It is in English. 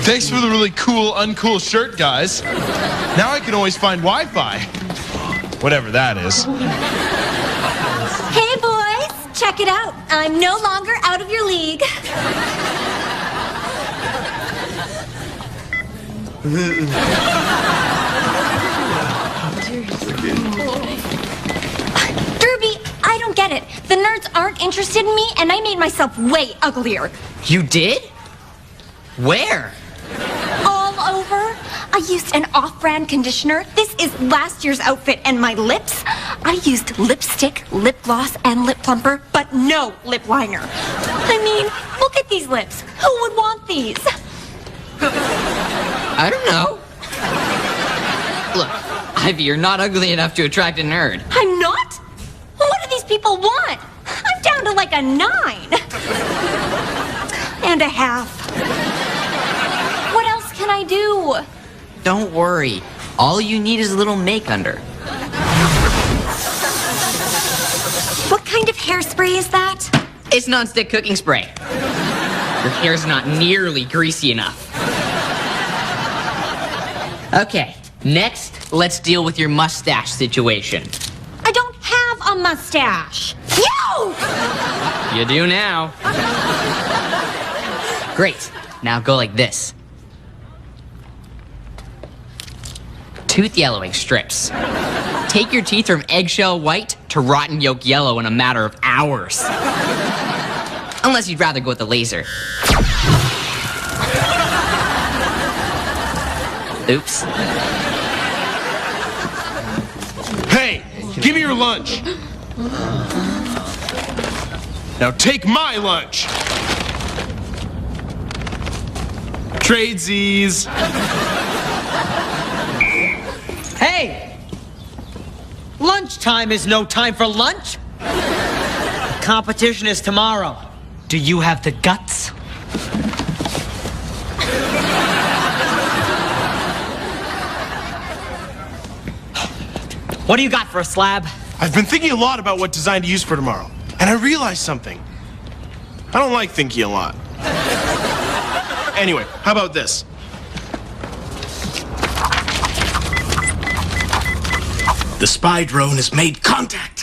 Thanks for the really cool, uncool shirt, guys. Now I can always find Wi-Fi. Whatever that is. Hey, boys. Check it out. I'm no longer out of your league. Derby, I don't get it. The nerds aren't interested in me, and I made myself way uglier. You did? Where? All over. I used an off-brand conditioner. This is last year's outfit. And my lips? I used lipstick, lip gloss, and lip plumper, but no lip liner. I mean, look at these lips. Who would want these? I don't know. Look, Ivy, you're not ugly enough to attract a nerd. I'm not? What do these people want? I'm down to like a 9. And a half. What else can I do? Don't worry. All you need is a little make under. What kind of hairspray is that? It's non-stick cooking spray. Your hair's not nearly greasy enough. Okay, next, let's deal with your mustache situation. I don't have a mustache. You! You do now. Great. Now go like this. Tooth yellowing strips. Take your teeth from eggshell white to rotten yolk yellow in a matter of hours. Unless you'd rather go with the laser. Oops. Hey, give me your lunch. Now take my lunch. Tradesies. Hey! Lunchtime is no time for lunch. The competition is tomorrow. Do you have the guts? What do you got for a slab? I've been thinking a lot about what design to use for tomorrow, and I realized something. I don't like thinking a lot. Anyway, how about this? The spy drone has made contact.